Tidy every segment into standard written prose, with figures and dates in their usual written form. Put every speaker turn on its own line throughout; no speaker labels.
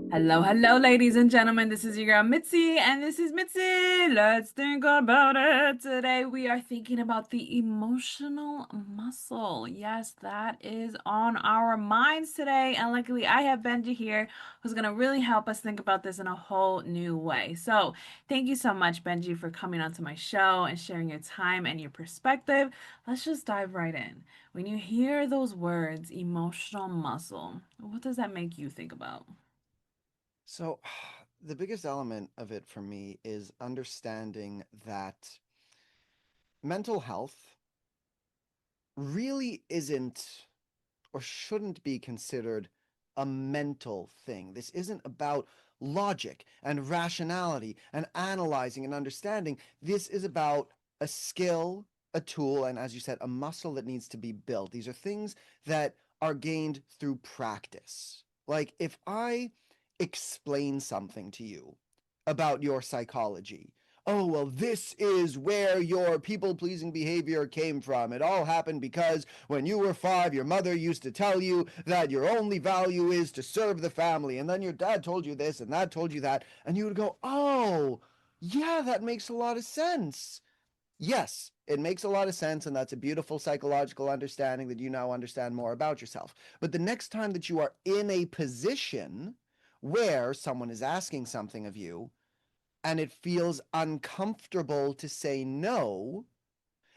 Hello, hello, ladies and gentlemen. This is your girl Mitzi, and this is Mitzi. Let's think about it. Today, we are thinking about the emotional muscle. Yes, that is on our minds today. And luckily, I have Benji here who's going to really help us think about this in a whole new way. So, thank you so much, Benji, for coming onto my show and sharing your time and your perspective. Let's just dive right in. When you hear those words, emotional muscle, what does that make you think about?
So, the biggest element of it for me is understanding that mental health really isn't or shouldn't be considered a mental thing. This isn't about logic and rationality and analyzing and understanding. This is about a skill, a tool, and as you said, a muscle that needs to be built. These are things that are gained through practice. Like if I explain something to you about your psychology, oh, well, this is where your people pleasing behavior came from. It all happened because when you were 5, your mother used to tell you that your only value is to serve the family. And then your dad told you this and that told you that. And you would go, oh, yeah, that makes a lot of sense. Yes, it makes a lot of sense. And that's a beautiful psychological understanding that you now understand more about yourself. But the next time that you are in a position where someone is asking something of you, and it feels uncomfortable to say no,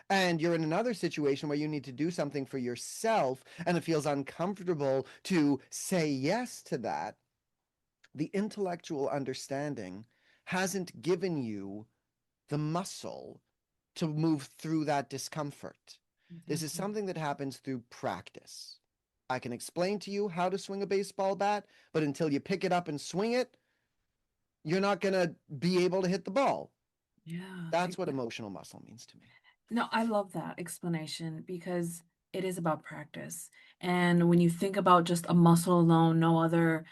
and you're in another situation where you need to do something for yourself and it feels uncomfortable to say yes to that, the intellectual understanding hasn't given you the muscle to move through that discomfort. This is
Exactly.
something that happens through practice. I can explain to you how to swing a baseball bat, but until you pick it up and swing it, you're not going to be able to hit the ball.
Yeah,
That's what
exactly.
emotional muscle means to me.
No, I love that explanation because it is about practice. And when you think about just a muscle alone, no other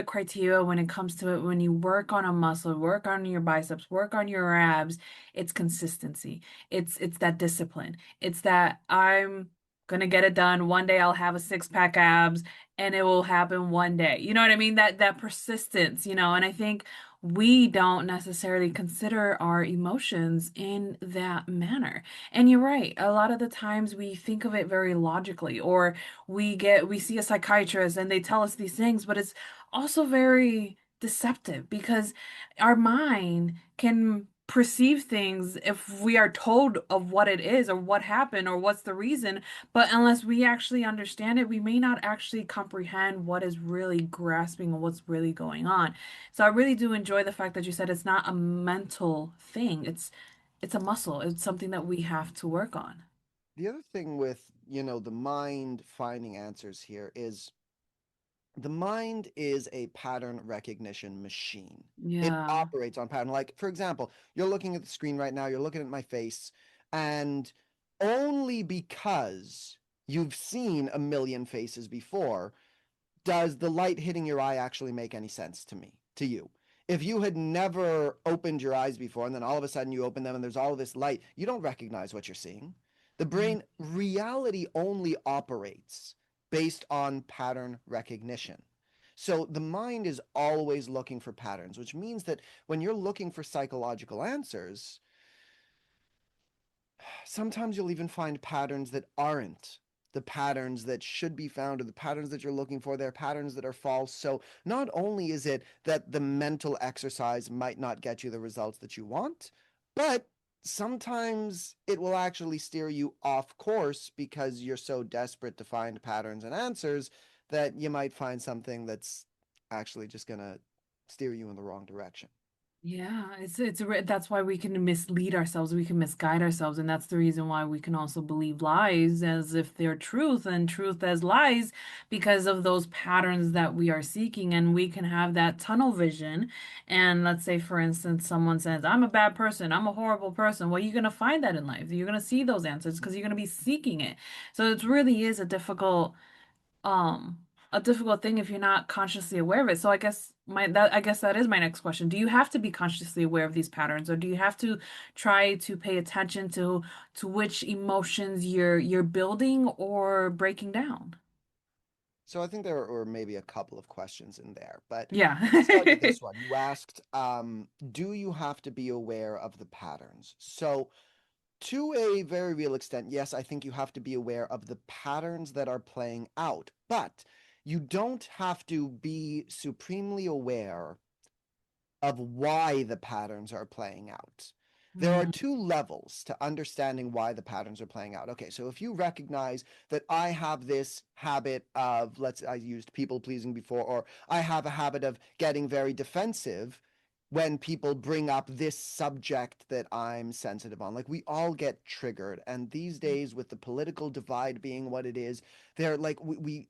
criteria when it comes to it. When you work on a muscle, work on your biceps, work on your abs, it's consistency. It's that discipline. It's that I'm gonna get it done. One day I'll have a six pack abs and it will happen one day. You know what I mean? That persistence, and I think we don't necessarily consider our emotions in that manner. And you're right. A lot of the times we think of it very logically, or we see a psychiatrist and they tell us these things, but it's also very deceptive because our mind can perceive things if we are told of what it is or what happened or what's the reason, but unless we actually understand it, we may not actually comprehend what is really grasping or what's really going on. So I really do enjoy the fact that you said it's not a mental thing. It's a muscle. It's something that we have to work on.
The other thing with, the mind finding answers here is the mind is a pattern recognition machine. It
Yeah.
operates on pattern. Like, for example, you're looking at the screen right now, you're looking at my face, and only because you've seen a million faces before does the light hitting your eye actually make any sense to me, to you? If you had never opened your eyes before and then all of a sudden you open them and there's all of this light, you don't recognize what you're seeing. The
Yeah.
brain reality only operates based on pattern recognition. So the mind is always looking for patterns, which means that when you're looking for psychological answers, sometimes you'll even find patterns that aren't the patterns that should be found or the patterns that you're looking for. They're patterns that are false. So not only is it that the mental exercise might not get you the results that you want, but sometimes it will actually steer you off course because you're so desperate to find patterns and answers that you might find something that's actually just going to steer you in the wrong direction.
Yeah, that's why we can mislead ourselves, we can misguide ourselves, and that's the reason why we can also believe lies as if they're truth and truth as lies because of those patterns that we are seeking, and we can have that tunnel vision. And let's say, for instance, someone says, "I'm a bad person, I'm a horrible person." Well, you're gonna find that in life. You're gonna see those answers because you're gonna be seeking it. So it really is um a difficult thing if you're not consciously aware of it. So I guess that is my next question. Do you have to be consciously aware of these patterns, or do you have to try to pay attention to which emotions you're building or breaking down?
So I think there were maybe a couple of questions in there, but
Yeah.
let's start with this one. You asked, do you have to be aware of the patterns? So to a very real extent, yes, I think you have to be aware of the patterns that are playing out, but you don't have to be supremely aware of why the patterns are playing out. There are
Mm,
two levels to understanding why the patterns are playing out. Okay, so if you recognize that I have this habit of, I used people pleasing before, or I have a habit of getting very defensive when people bring up this subject that I'm sensitive on. Like we all get triggered. And these days, with the political divide being what it is, they're like, we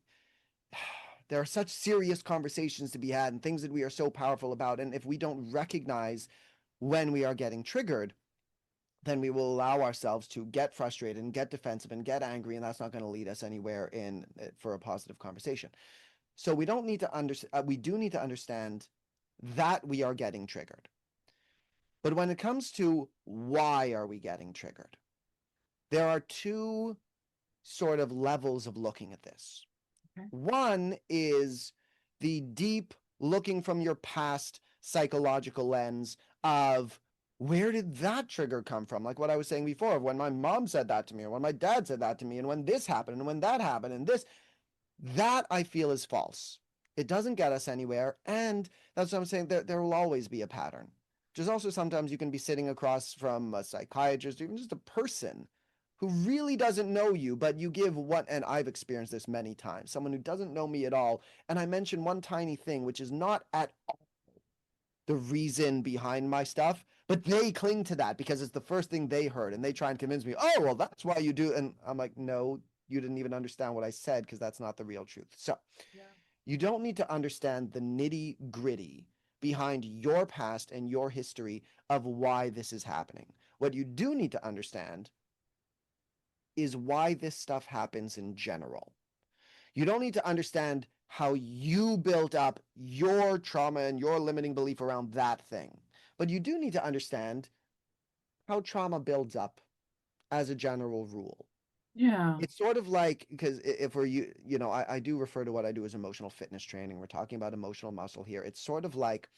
there are such serious conversations to be had and things that we are so powerful about. And if we don't recognize when we are getting triggered, then we will allow ourselves to get frustrated and get defensive and get angry, and that's not going to lead us anywhere in for a positive conversation. So we don't need to understand. We do need to understand that we are getting triggered. But when it comes to why are we getting triggered, there are two sort of levels of looking at this.
okay.
One is the deep looking from your past psychological lens of where did that trigger come from? Like what I was saying before, when my mom said that to me, or when my dad said that to me, and when this happened, and when that happened, and this, that I feel is false. It doesn't get us anywhere. And that's what I'm saying. There will always be a pattern. Just also sometimes you can be sitting across from a psychiatrist or even just a person who really doesn't know you, but you give what, and I've experienced this many times, someone who doesn't know me at all. And I mention one tiny thing, which is not at all the reason behind my stuff, but they cling to that because it's the first thing they heard and they try and convince me, oh, well, that's why you do. And I'm like, no, you didn't even understand what I said because that's not the real truth. So
Yeah.
you don't need to understand the nitty gritty behind your past and your history of why this is happening. What you do need to understand is why this stuff happens in general. You don't need to understand how you built up your trauma and your limiting belief around that thing. But you do need to understand how trauma builds up as a general rule.
Yeah.
It's sort of like, because if we're, I do refer to what I do as emotional fitness training. We're talking about emotional muscle here. It's sort of like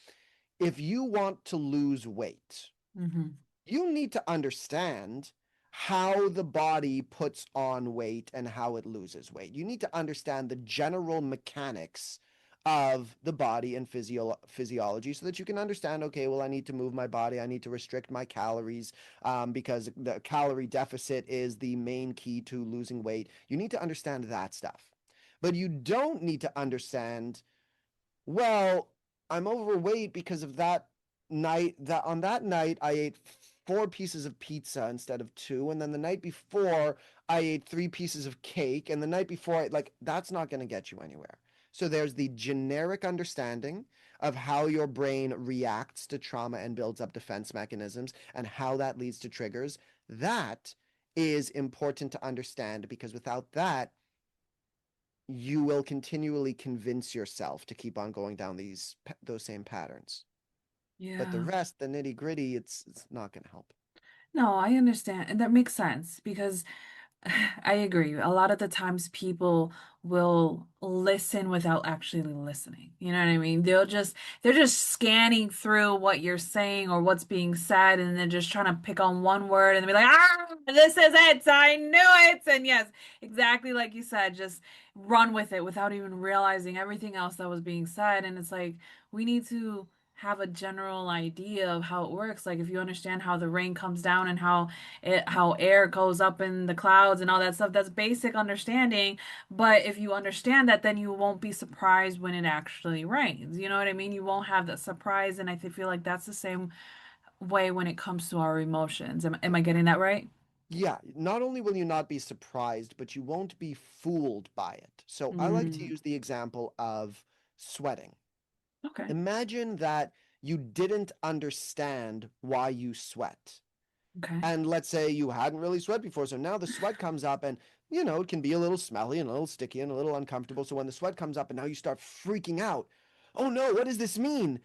if you want to lose weight,
Hmm.
you need to understand how the body puts on weight and how it loses weight. You need to understand the general mechanics of the body and physiology so that you can understand, okay, well, I need to move my body. I need to restrict my calories because the calorie deficit is the main key to losing weight. You need to understand that stuff. But you don't need to understand, well, I'm overweight because of that night. That on that night I ate four pieces of pizza instead of two, and then the night before I ate three pieces of cake, and the night before like that's not going to get you anywhere. So there's the generic understanding of how your brain reacts to trauma and builds up defense mechanisms and how that leads to triggers. That is important to understand because without that, you will continually convince yourself to keep on going down those same patterns. But the
Yeah.
rest, the nitty gritty, it's not going to help.
No, I understand. And that makes sense because I agree. A lot of the times people will listen without actually listening. You know what I mean? They're just scanning through what you're saying or what's being said and they're just trying to pick on one word and be like, "Ah, this is it. I knew it." And yes, exactly like you said, just run with it without even realizing everything else that was being said. And it's like we need to have a general idea of how it works. Like if you understand how the rain comes down and how air goes up in the clouds and all that stuff. That's basic understanding. But if you understand that, then you won't be surprised when it actually rains. You know what I mean? You won't have that surprise. And feel like that's the same way when it comes to our emotions. Am I getting that right?
Yeah, not only will you not be surprised, but you won't be fooled by it. So I like to
Mm,
use the example of sweating.
okay.
Imagine that you didn't understand why you sweat.
Okay.
And let's say you hadn't really sweat before. So now the sweat comes up and, it can be a little smelly and a little sticky and a little uncomfortable. So when the sweat comes up and now you start freaking out, oh no, what does this mean?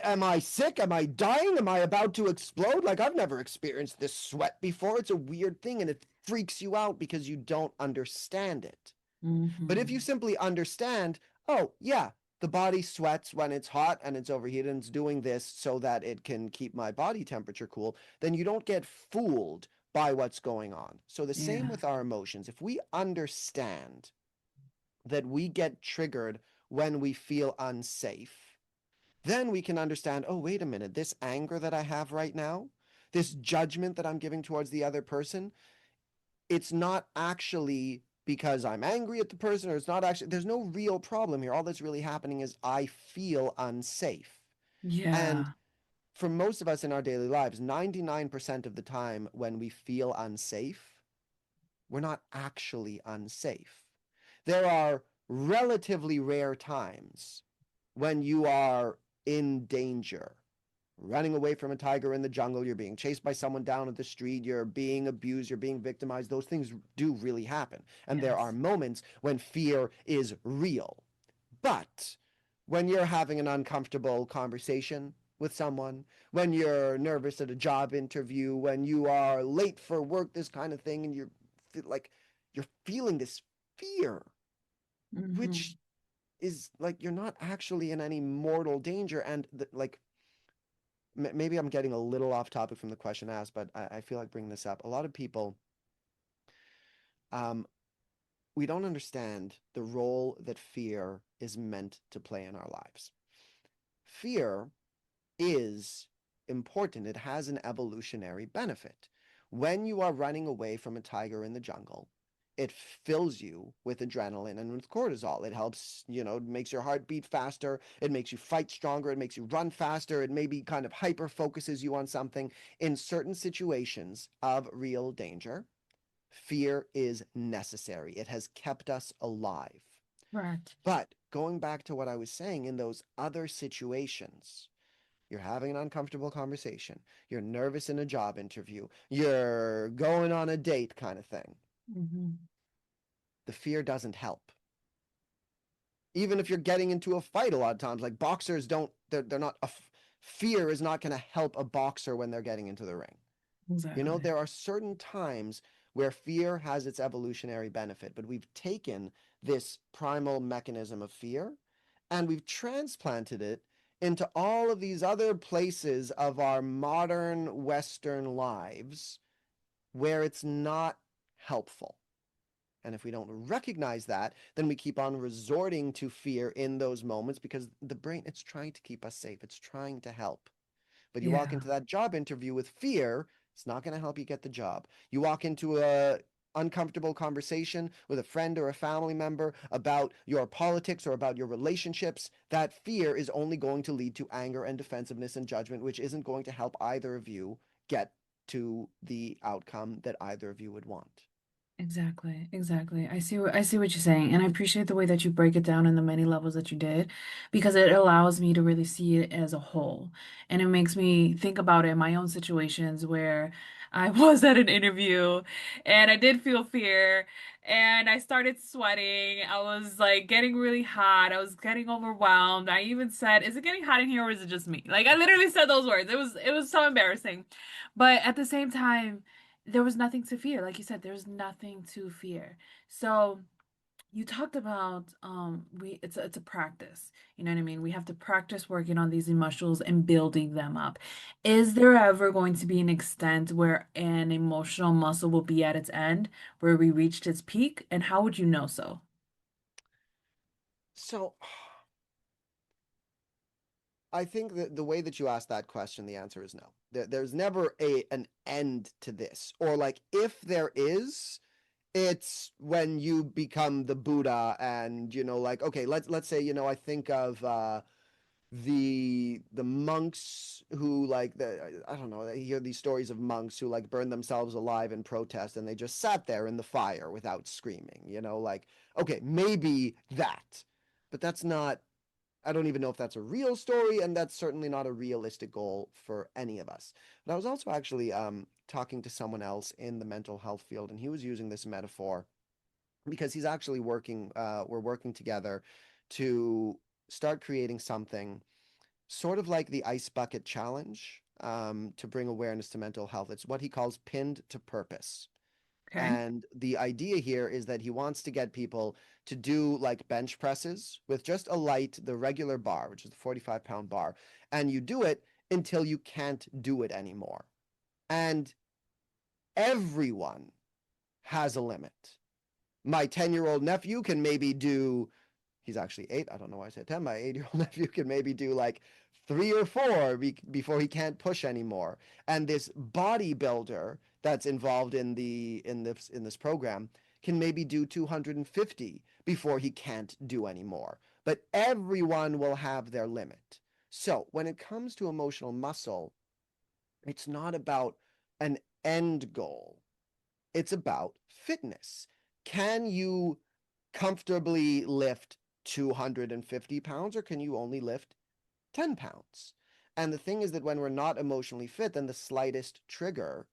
Am I sick? Am I dying? Am I about to explode? Like I've never experienced this sweat before. It's a weird thing and it freaks you out because you don't understand it. But if you
Mm-hmm.
simply understand, oh, yeah, the body sweats when it's hot and it's overheated and it's doing this so that it can keep my body temperature cool, then you don't get fooled by what's going on. So the same
Yeah.
with our emotions. If we understand that we get triggered when we feel unsafe, then we can understand, oh, wait a minute, this anger that I have right now, this judgment that I'm giving towards the other person, it's not actually because I'm angry at the person, or it's not actually, there's no real problem here. All that's really happening is I feel unsafe. And
Yeah.
for most of us in our daily lives, 99% of the time when we feel unsafe, we're not actually unsafe. There are relatively rare times when you are in danger, running away from a tiger in the jungle, you're being chased by someone down at the street, you're being abused, you're being victimized. Those things do really happen. And there are
Yes.
moments when fear is real. But when you're having an uncomfortable conversation with someone, when you're nervous at a job interview, when you are late for work, this kind of thing, and you're like, you're feeling this fear,
Mm-hmm.
which is like you're not actually in any mortal danger. And like maybe I'm getting a little off topic from the question asked, but I feel like bringing this up. A lot of people, um, we don't understand the role that fear is meant to play in our lives. Fear is important, it has an evolutionary benefit. When you are running away from a tiger in the jungle, it fills you with adrenaline and with cortisol. It helps, it makes your heart beat faster. It makes you fight stronger. It makes you run faster. It maybe kind of hyper focuses you on something. In certain situations of real danger, fear is necessary. It has kept us alive.
Correct.
But going back to what I was saying, in those other situations, you're having an uncomfortable conversation, you're nervous in a job interview, you're going on a date kind of thing,
Mm-hmm.
the fear doesn't help. Even if you're getting into a fight, a lot of times, like boxers don't, they're not, fear is not going to help a boxer when they're getting into the ring.
Exactly.
There are certain times where fear has its evolutionary benefit, but we've taken this primal mechanism of fear and we've transplanted it into all of these other places of our modern Western lives where it's not helpful. And if we don't recognize that, then we keep on resorting to fear in those moments because the brain, it's trying to keep us safe. It's trying to help. But you walk
Yeah.
into that job interview with fear, it's not going to help you get the job. You walk into a uncomfortable conversation with a friend or a family member about your politics or about your relationships, that fear is only going to lead to anger and defensiveness and judgment, which isn't going to help either of you get to the outcome that either of you would want.
Exactly, exactly. I see what you're saying, and I appreciate the way that you break it down in the many levels that you did, because it allows me to really see it as a whole. And it makes me think about it in my own situations where I was at an interview and I did feel fear and I started sweating. I was like getting really hot. I was getting overwhelmed. I even said, "Is it getting hot in here or is it just me?" Like I literally said those words. It was so embarrassing. But at the same time, there was nothing to fear. Like you said, there's nothing to fear. So you talked about it's a practice. You know what I mean? We have to practice working on these emotions and building them up. Is there ever going to be an extent where an emotional muscle will be at its end, where we reached its peak? And how would you know so?
So I think that the way that you asked that question, the answer is no. There's never an end to this. Or like if there is, it's when you become the Buddha and like okay, let's say I think of the monks who like I don't know, I hear these stories of monks who like burn themselves alive in protest and they just sat there in the fire without screaming, like okay, maybe that. But that's not, I don't even know if that's a real story, and that's certainly not a realistic goal for any of us. But I was also actually talking to someone else in the mental health field, and he was using this metaphor because he's actually working. We're working together to start creating something sort of like the ice bucket challenge, to bring awareness to mental health. It's what he calls pinned to purpose.
Okay.
And the idea here is that he wants to get people to do like bench presses with just a light, the regular bar, which is the 45-pound bar. And you do it until you can't do it anymore. And everyone has a limit. My 10-year-old nephew can maybe do, he's actually 8. I don't know why I said 10. My 8-year-old nephew can maybe do like 3 or 4 before he can't push anymore. And this bodybuilder that's involved in this program can maybe do 250 before he can't do anymore. But everyone will have their limit. So when it comes to emotional muscle, it's not about an end goal. It's about fitness. Can you comfortably lift 250 pounds, or can you only lift 10 pounds? And the thing is that when we're not emotionally fit, then the slightest trigger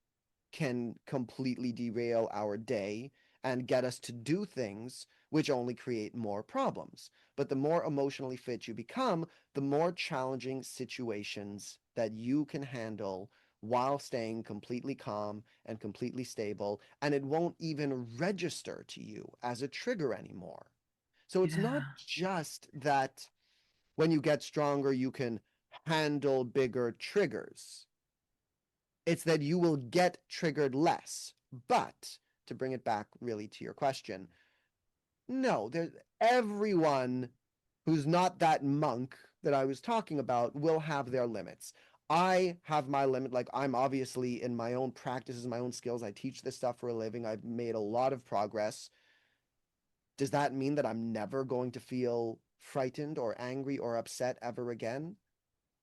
can completely derail our day and get us to do things which only create more problems. But the more emotionally fit you become, the more challenging situations that you can handle while staying completely calm and completely stable, and it won't even register to you as a trigger anymore. So it's not
Yeah.
just that when you get stronger, you can handle bigger triggers. It's that you will get triggered less. But to bring it back really to your question, no, there's everyone who's not that monk that I was talking about will have their limits. I have my limit. Like, I'm obviously in my own practices, my own skills. I teach this stuff for a living. I've made a lot of progress. Does that mean that I'm never going to feel frightened or angry or upset ever again?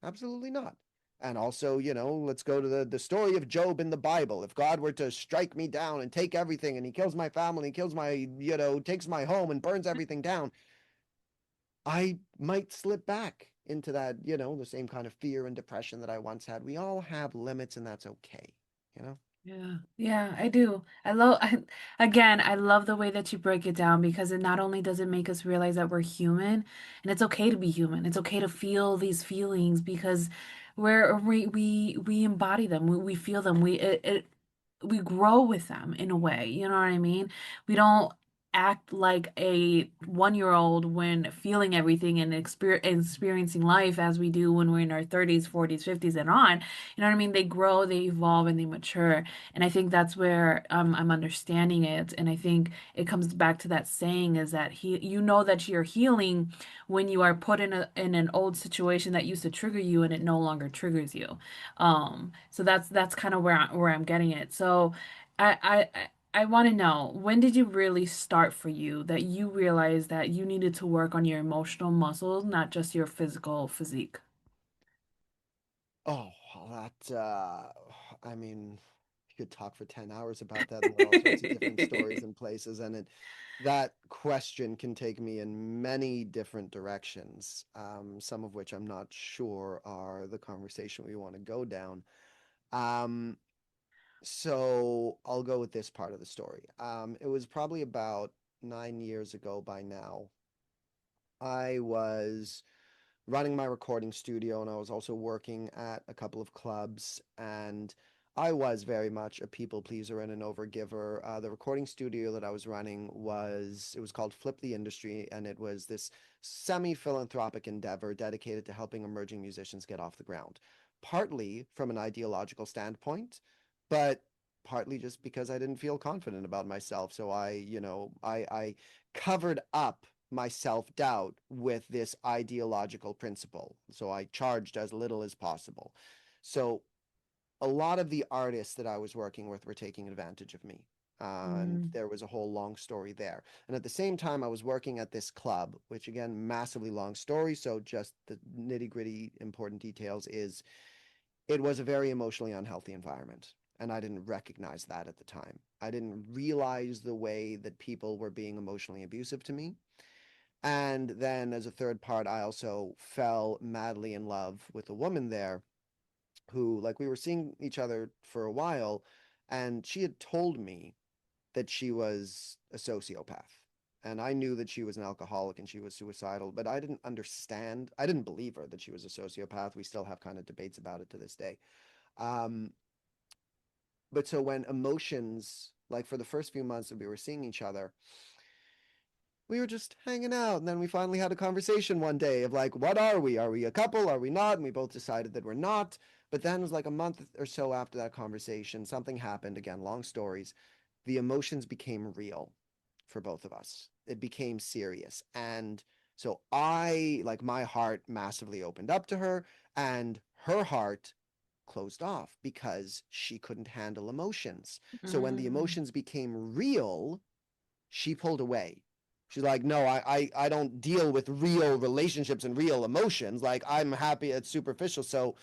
Absolutely not. And also, let's go to the story of Job in the Bible. If God were to strike me down and take everything, and he kills my family, kills my, takes my home and burns everything down, I might slip back into that, the same kind of fear and depression that I once had. We all have limits, and that's okay, you know?
Yeah, yeah, I do. Again, I love the way that you break it down because it not only does it make us realize that we're human and it's okay to be human. It's okay to feel these feelings because we embody them. We feel them. We grow with them in a way. You know what I mean? We don't act like a 1-year-old when feeling everything and experiencing life as we do when we're in our 30s, 40s, 50s and on. You know what I mean? They grow, they evolve, and they mature. And I think that's where I'm understanding it. And I think it comes back to that saying is that you know that you're healing when you are put in an old situation that used to trigger you and it no longer triggers you. So that's kind of where I'm getting it. So I want to know, when did you really start for you that you realized that you needed to work on your emotional muscles, not just your physical physique?
Oh, I mean, you could talk for 10 hours about that, and there are all sorts of different stories and places. And that question can take me in many different directions, some of which I'm not sure are the conversation we want to go down. Um, so I'll go with this part of the story. It was probably about 9 years ago by now. I was running my recording studio, and I was also working at a couple of clubs, and I was very much a people pleaser and an overgiver. The recording studio that I was running was called Flip the Industry, and it was this semi-philanthropic endeavor dedicated to helping emerging musicians get off the ground. Partly from an ideological standpoint, but partly just because I didn't feel confident about myself. So I covered up my self doubt with this ideological principle. So I charged as little as possible. So a lot of the artists that I was working with were taking advantage of me. And
Mm,
there was a whole long story there. And at the same time, I was working at this club, which again, massively long story. So just the nitty gritty important details is it was a very emotionally unhealthy environment. And I didn't recognize that at the time. I didn't realize the way that people were being emotionally abusive to me. And then as a third part, I also fell madly in love with a woman there who, like, we were seeing each other for a while, and she had told me that she was a sociopath. And I knew that she was an alcoholic and she was suicidal, but I didn't understand. I didn't believe her that she was a sociopath. We still have kind of debates about it to this day. Um, but so when emotions Like for the first few months that we were seeing each other, we were just hanging out. And then we finally had a conversation one day of like, what are we? Are we a couple? Are we not? And we both decided that we're not. But then it was like a month or so after that conversation, something happened. Again, long stories. The emotions became real for both of us. It became serious. And so like, my heart massively opened up to her, and her heart closed off because she couldn't handle emotions. So when the
Mm,
emotions became real, she pulled away. She's like, no, I don't deal with real relationships and real emotions. Like, I'm happy it's superficial. So,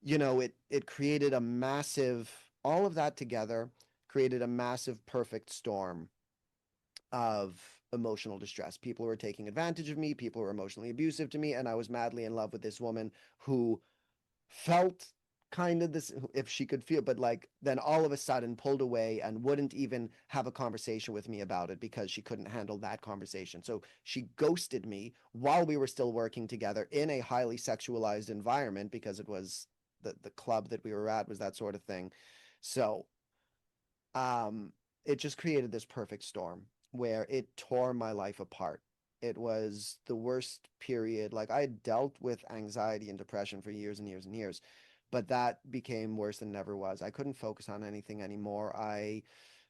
it created a massive, all of that together created a massive perfect storm of emotional distress. People were taking advantage of me, people were emotionally abusive to me, and I was madly in love with this woman who felt kind of this, if she could feel, but like then all of a sudden pulled away and wouldn't even have a conversation with me about it because she couldn't handle that conversation. So she ghosted me while we were still working together in a highly sexualized environment, because it was the club that we were at was that sort of thing. So um, it just created this perfect storm where it tore my life apart. It was the worst period. Like, I had dealt with anxiety and depression for years and years and years, but that became worse than it ever was. I couldn't focus on anything anymore. I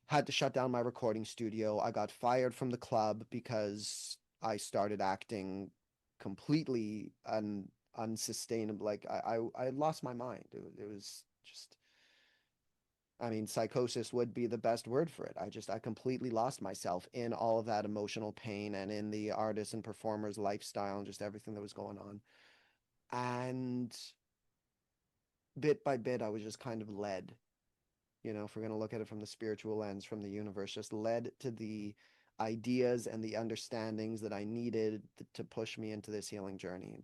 had to shut down my recording studio. I got fired from the club because I started acting completely unsustainable. Like, I lost my mind. It was just, I mean, psychosis would be the best word for it. I completely lost myself in all of that emotional pain and in the artist and performer's lifestyle and just everything that was going on. And bit by bit, I was just kind of led, if we're going to look at it from the spiritual lens, from the universe, just led to the ideas and the understandings that I needed to push me into this healing journey.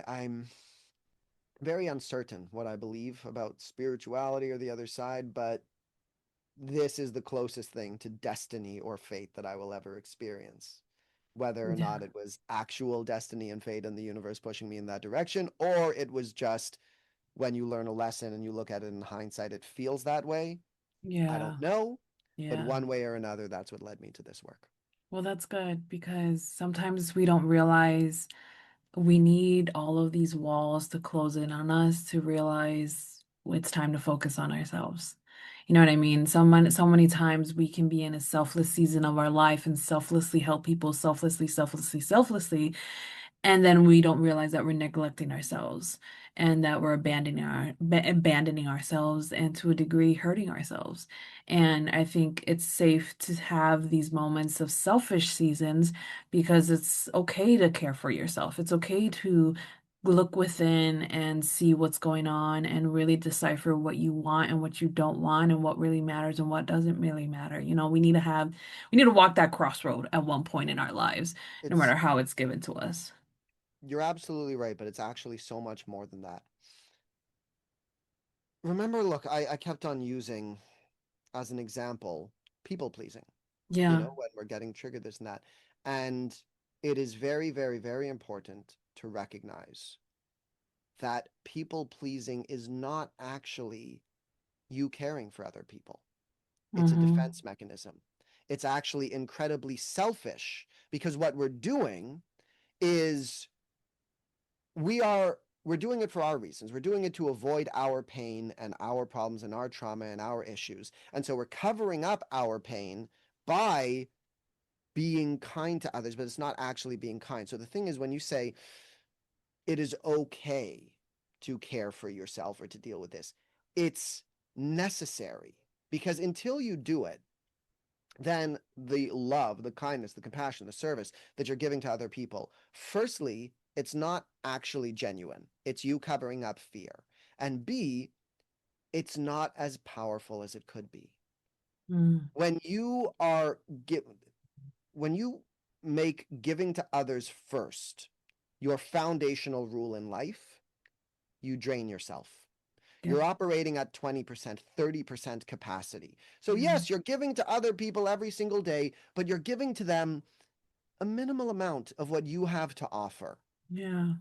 I'm very uncertain what I believe about spirituality or the other side, but this is the closest thing to destiny or fate that I will ever experience. Whether or not
yeah.
it was actual destiny and fate and the universe pushing me in that direction, or it was just when you learn a lesson and you look at it in hindsight, it feels that way. I
Yeah.
don't know, but
Yeah.
one way or another, that's what led me to this work.
Well, that's good because sometimes we don't realize we need all of these walls to close in on us to realize it's time to focus on ourselves. You know what I mean? So many times we can be in a selfless season of our life and selflessly help people selflessly, selflessly, selflessly. And then we don't realize that we're neglecting ourselves and that we're abandoning ourselves and to a degree hurting ourselves. And I think it's safe to have these moments of selfish seasons because it's okay to care for yourself. It's okay to look within and see what's going on and really decipher what you want and what you don't want and what really matters and what doesn't really matter. We need to walk that crossroad at one point in our lives, no
It's
matter how it's given to us.
You're absolutely right, but it's actually so much more than that. Remember, look, I kept on using as an example people pleasing,
Yeah.
when we're getting triggered, this and that. And it is very, very, very important to recognize that people pleasing is not actually you caring for other people. It's a
Hmm.
defense mechanism. It's actually incredibly selfish because what we're doing is we are we're doing it for our reasons. We're doing it to avoid our pain and our problems and our trauma and our issues. And so we're covering up our pain by being kind to others, but it's not actually being kind. So the thing is, when you say it is okay to care for yourself or to deal with this, it's necessary, because until you do it, then the love, the kindness, the compassion, the service that you're giving to other people, firstly, it's not actually genuine. It's you covering up fear. And B, it's not as powerful as it could be.
Mm.
When you are when you make giving to others first your foundational rule in life, you drain yourself.
Yep.
You're operating at 20%, 30% capacity. So,
Mm.
yes, you're giving to other people every single day, but you're giving to them a minimal amount of what you have to offer.
Yeah.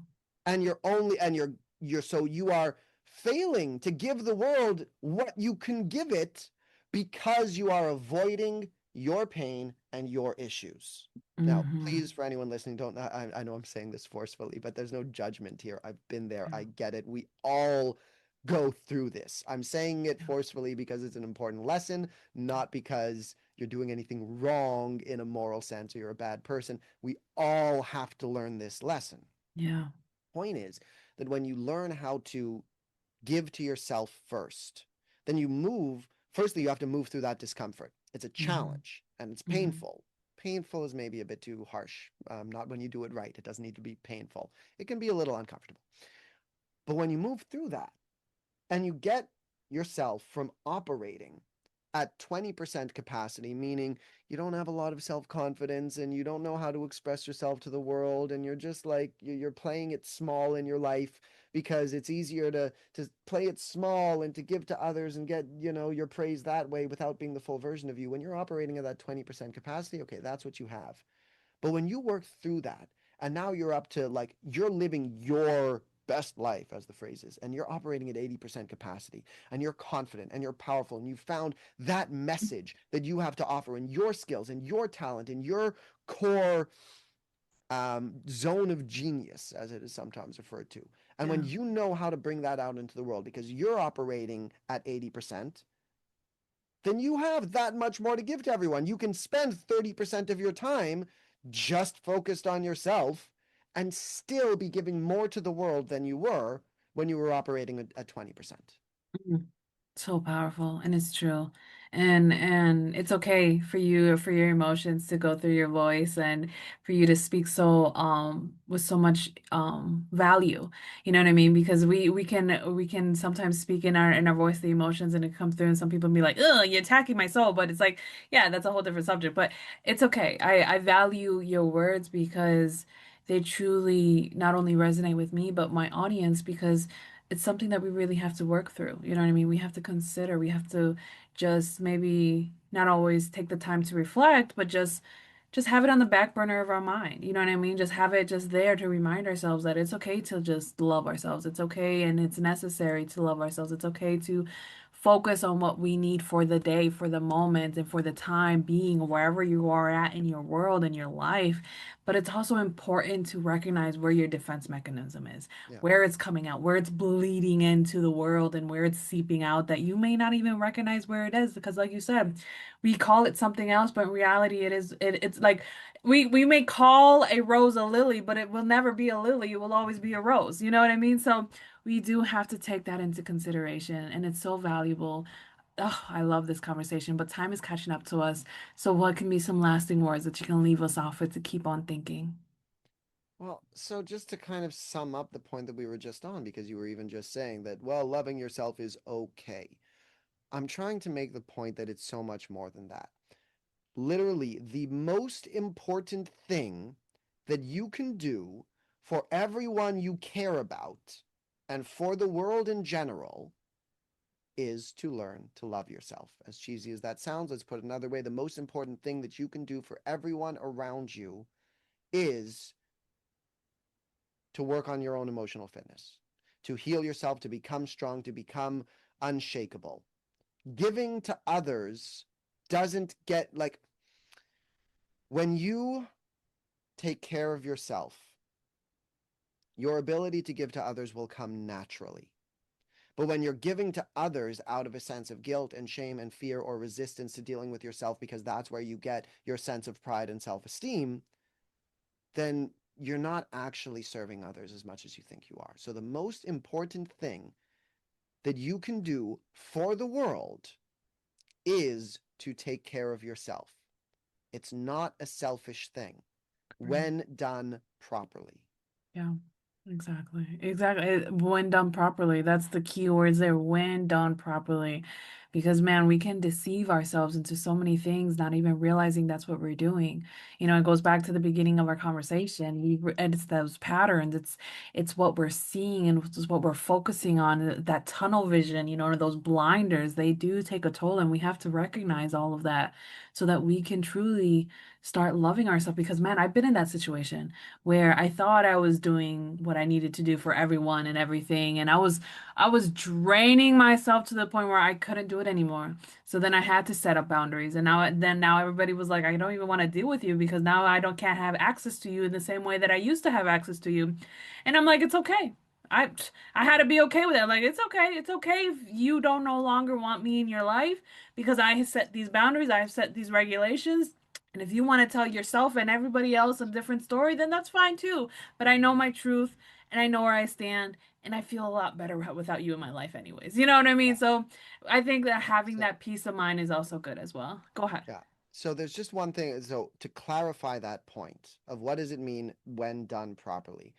And you're so you are failing to give the world what you can give it because you are avoiding your pain and your issues. Now,
Hmm.
please, for anyone listening, don't, I know I'm saying this forcefully, but there's no judgment here. I've been there.
Yeah.
I get it. We all go through this. I'm saying it
Yeah.
forcefully because it's an important lesson, not because you're doing anything wrong in a moral sense or you're a bad person. We all have to learn this lesson.
Yeah.
Point is that when you learn how to give to yourself first. Then you move, firstly, you have to move through that discomfort. It's a
Hmm.
challenge and it's
Hmm.
painful. Painful is maybe a bit too harsh. Not when you do it right. It doesn't need to be painful. It can be a little uncomfortable. But when you move through that and you get yourself from operating at 20% capacity, meaning you don't have a lot of self confidence and you don't know how to express yourself to the world, and you're just like, you're playing it small in your life because it's easier to play it small and to give to others and get, your praise that way without being the full version of you. When you're operating at that 20% capacity, okay, that's what you have. But when you work through that, and now you're up to, like, you're living your best life, as the phrase is, and you're operating at 80% capacity, and you're confident and you're powerful, and you found that message that you have to offer, and your skills and your talent and your core zone of genius, as it is sometimes referred to. And when
Yeah.
you know how to bring that out into the world because you're operating at 80%, then you have that much more to give to everyone. You can spend 30% of your time just focused on yourself and still be giving more to the world than you were when you were operating at 20%.
Mhm. So powerful, and it's true. And it's okay for you, for your emotions to go through your voice, and for you to speak so with so much value. You know what I mean? Because we can sometimes speak in our voice the emotions, and it comes through, and some people be like, "Ugh, you're attacking my soul." But it's like, yeah, that's a whole different subject. But it's okay. I value your words because they truly not only resonate with me, but my audience, because it's something that we really have to work through. You know what I mean? We have to consider, we have to just maybe not always take the time to reflect, but just have it on the back burner of our mind. You know what I mean? Just have it just there to remind ourselves that it's okay to just love ourselves. It's okay and it's necessary to love ourselves. It's okay to focus on what we need for the day, for the moment, and for the time being, wherever you are at in your world, in your life. But it's also important to recognize where your defense mechanism is,
Yeah.
where it's coming out, where it's bleeding into the world, and where it's seeping out that you may not even recognize where it is. Because, like you said, we call it something else, but in reality, it's like we may call a rose a lily, but it will never be a lily. It will always be a rose. You know what I mean? So we do have to take that into consideration, and it's so valuable. Oh, I love this conversation, but time is catching up to us. So, what can be some lasting words that you can leave us off with to keep on thinking?
Well, so just to kind of sum up the point that we were just on, because you were even just saying that, well, loving yourself is okay. I'm trying to make the point that it's so much more than that. Literally, the most important thing that you can do for everyone you care about and for the world in general is to learn to love yourself. As cheesy as that sounds, let's put it another way. The most important thing that you can do for everyone around you is to work on your own emotional fitness, to heal yourself, to become strong, to become unshakable. Giving to others doesn't get, like, when you take care of yourself, your ability to give to others will come naturally. But when you're giving to others out of a sense of guilt and shame and fear or resistance to dealing with yourself, because that's where you get your sense of pride and self esteem, then you're not actually serving others as much as you think you are. So, the most important thing that you can do for the world is to take care of yourself. It's not a selfish thing
Right.
when done properly.
Yeah, exactly. Exactly. When done properly, that's the key words there. When done properly. Because, man, we can deceive ourselves into so many things, not even realizing that's what we're doing. You know, it goes back to the beginning of our conversation. And it's those patterns. It's what we're seeing and it's what we're focusing on. That tunnel vision, you know, or those blinders, they do take a toll, and we have to recognize all of that so that we can truly start loving ourselves. Because, man, I've been in that situation where I thought I was doing what I needed to do for everyone and everything. And I was draining myself to the point where I couldn't do it anymore. So then I had to set up boundaries. And now everybody was like, I don't even want to deal with you because now I don't can't have access to you in the same way that I used to have access to you. And I'm like, it's okay. I I had to be okay with it. Like, it's okay. It's okay if you don't no longer want me in your life because I have set these boundaries, I have set these regulations. And if you want to tell yourself and everybody else a different story, then that's fine too. But I know my truth and I know where I stand and I feel a lot better without you in my life anyways. You know what I mean?
Yeah.
So I think that having
So
that peace of mind is also good as well. Go ahead.
yeah. So there's just one thing. So to clarify that point of what does it mean when done properly?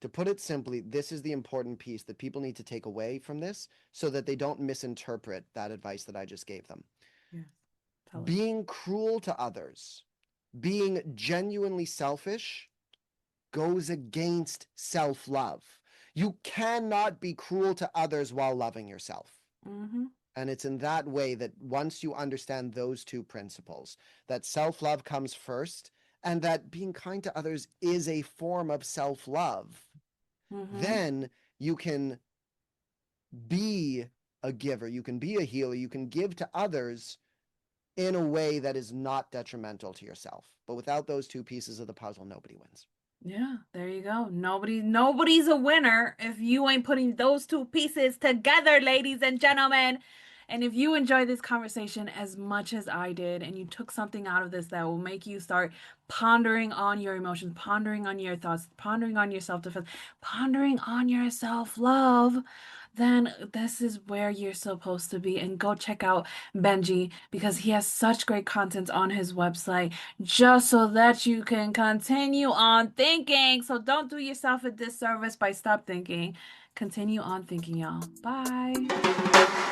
To put it simply, this is the important piece that people need to take away from this so that they don't misinterpret that advice that I just gave them.
Yes. Tell us.
Being cruel to others, being genuinely selfish goes against self love. You cannot be cruel to others while loving yourself.
Mm-hmm.
And it's in that way that once you understand those two principles, that self love comes first and that being kind to others is a form of self love,
Mm-hmm.
then you can be a giver, you can be a healer, you can give to others in a way that is not detrimental to yourself. But without those two pieces of the puzzle, nobody wins.
Yeah, there you go. Nobody's a winner if you ain't putting those two pieces together, ladies and gentlemen. And if you enjoyed this conversation as much as I did, and you took something out of this that will make you start pondering on your emotions, pondering on your thoughts, pondering on your self-defense, pondering on your self-love, then this is where you're supposed to be. And go check out Benji because he has such great content on his website just so that you can continue on thinking. So don't do yourself a disservice by stop thinking. Continue on thinking, y'all. Bye.